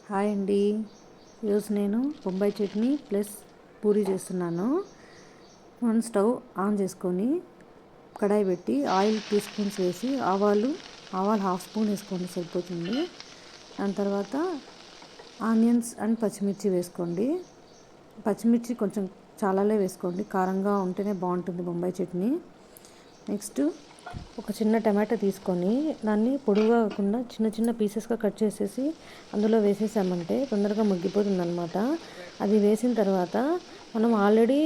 Hi అండి. ఈరోజు నేను బొంబాయి చట్నీ ప్లస్ పూరీ చేస్తున్నాను. స్టవ్ ఆన్ చేసుకొని కడాయి పెట్టి ఆయిల్ 2 స్పూన్స్ వేసి ఆవాలు 1/2 స్పూన్ వేసుకోండి, సరిపోతుంది. దాని తర్వాత ఆనియన్స్ అండ్ పచ్చిమిర్చి వేసుకోండి. పచ్చిమిర్చి కొంచెం చాలానే వేసుకోండి, కారంగా ఉంటేనే బాగుంటుంది బొంబాయి చట్నీ. నెక్స్ట్ ఒక చిన్న టమాటా తీసుకొని దాన్ని పొడుగుగా కాకుండా చిన్న చిన్న పీసెస్గా కట్ చేసేసి అందులో వేసేసామంటే తొందరగా మగ్గిపోతుంది అనమాట. అది వేసిన తర్వాత మనం ఆల్రెడీ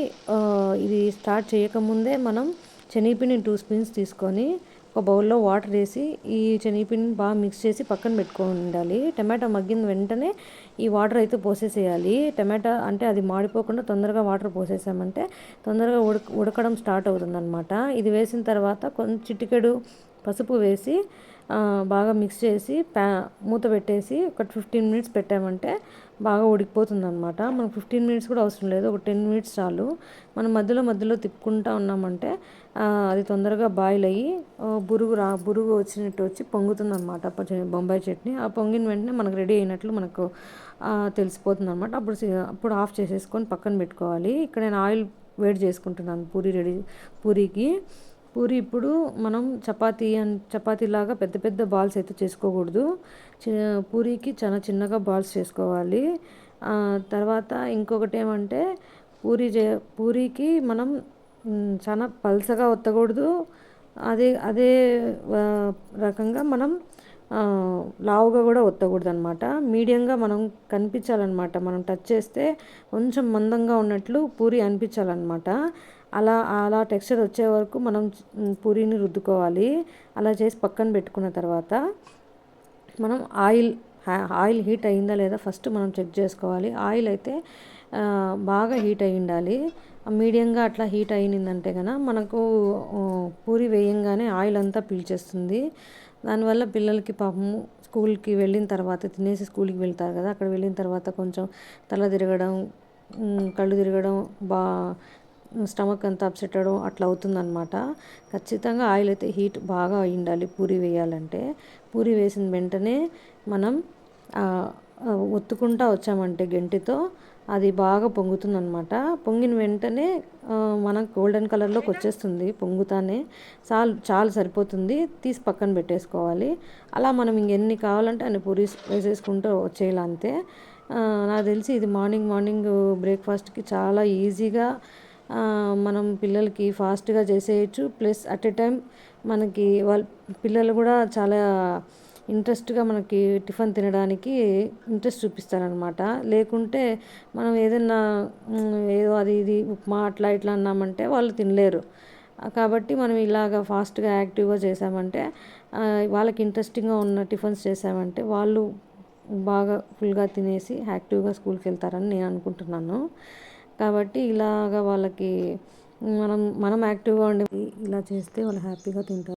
ఇది స్టార్ట్ చేయకముందే మనం శనగపిండిని 2 స్పూన్స్ తీసుకొని ఒక బౌల్లో వాటర్ వేసి ఈ శనగపిండిని బాగా మిక్స్ చేసి పక్కన పెట్టుకొని ఉండాలి. టమాటా మగ్గిన వెంటనే ఈ వాటర్ అయితే పోసేసేయాలి. టమాటా అంటే అది మాడిపోకుండా తొందరగా వాటర్ పోసేసామంటే తొందరగా ఉడకడం స్టార్ట్ అవుతుంది అనమాట. ఇది వేసిన తర్వాత కొంచెం చిటికెడు పసుపు వేసి బాగా మిక్స్ చేసి మూత పెట్టేసి ఒక 15 మినిట్స్ పెట్టామంటే బాగా ఉడికిపోతుంది అనమాట. మనకు 15 మినిట్స్ కూడా అవసరం లేదు, ఒక 10 మినిట్స్ చాలు. మనం మధ్యలో తిప్పుకుంటూ ఉన్నామంటే అది తొందరగా బాయిల్ అయ్యి బురుగు వచ్చినట్టు వచ్చి పొంగుతుంది అనమాట బొంబాయి చట్నీ. ఆ పొంగిన వెంటనే మనకు రెడీ అయినట్లు మనకు తెలిసిపోతుంది అనమాట. అప్పుడు ఆఫ్ చేసేసుకొని పక్కన పెట్టుకోవాలి. ఇక్కడ నేను ఆయిల్ వేడి చేసుకుంటున్నాను పూరీకి. పూరి ఇప్పుడు మనం చపాతీలాగా పెద్ద పెద్ద బాల్స్ అయితే చేసుకోకూడదు. పూరీకి చాలా చిన్నగా బాల్స్ చేసుకోవాలి. తర్వాత ఇంకొకటి ఏమంటే పూరీకి మనం చాలా పల్చగా ఒత్తకూడదు. అదే రకంగా మనం లావుగా కూడా ఒత్తకూడదు అనమాట. మీడియంగా మనం కనిపించాలన్నమాట. మనం టచ్ చేస్తే కొంచెం మందంగా ఉన్నట్లు పూరి అనిపించాలన్నమాట. అలా టెక్స్చర్ వచ్చే వరకు మనం పూరీని రుద్దుకోవాలి. అలా చేసి పక్కన పెట్టుకున్న తర్వాత మనం ఆయిల్ హీట్ అయిందా లేదా ఫస్ట్ మనం చెక్ చేసుకోవాలి. ఆయిల్ అయితే బాగా హీట్ అయి ఉండాలి. మీడియంగా అట్లా హీట్ అయిందంటే కనుక మనకు పూరి వేయంగానే ఆయిల్ అంతా పీల్చేస్తుంది. దానివల్ల పిల్లలకి పాపము స్కూల్కి వెళ్ళిన తర్వాత తినేసి స్కూల్కి వెళ్తారు కదా, అక్కడ వెళ్ళిన తర్వాత కొంచెం తల తిరగడం, కళ్ళు తిరగడం, స్టమక్ అంతా అప్సెట్ అవ్వడం అట్లా అవుతుందన్నమాట. ఖచ్చితంగా ఆయిల్ అయితే హీట్ బాగా అయి ఉండాలి పూరి వేయాలంటే. పూరి వేసిన వెంటనే మనం ఒత్తుకుంటా వచ్చామంటే గెంటితో అది బాగా పొంగుతుందన్నమాట. పొంగిన వెంటనే మనకు గోల్డెన్ కలర్లోకి వచ్చేస్తుంది పొంగుతానే. చాలు సరిపోతుంది, తీసి పక్కన పెట్టేసుకోవాలి. అలా మనం ఇంకెన్ని కావాలంటే అన్ని పూరీస్ వేసేసుకుంటూ వచ్చేయాలి, అంతే. నాకు తెలిసి ఇది మార్నింగ్ బ్రేక్ఫాస్ట్కి చాలా ఈజీగా మనం పిల్లలకి ఫాస్ట్గా చేసేయచ్చు. ప్లస్ అట్ ఏ టైం మనకి పిల్లలు కూడా చాలా ఇంట్రెస్ట్గా మనకి టిఫిన్ తినడానికి ఇంట్రెస్ట్ చూపిస్తారనమాట. లేకుంటే మనం ఏదైనా ఏదో అది ఇది ఉప్మా అట్లా ఇట్లా అన్నామంటే వాళ్ళు తినలేరు. కాబట్టి మనం ఇలాగ ఫాస్ట్గా యాక్టివ్గా చేసామంటే వాళ్ళకి ఇంట్రెస్టింగ్గా ఉన్న టిఫిన్స్ చేసామంటే వాళ్ళు బాగా ఫుల్గా తినేసి యాక్టివ్గా స్కూల్కి వెళ్తారని నేను అనుకుంటున్నాను. కాబట్టి ఇలాగ వాళ్ళకి మనం యాక్టివ్గా ఉండి ఇలా చేస్తే వాళ్ళు హ్యాపీగా తింటారు.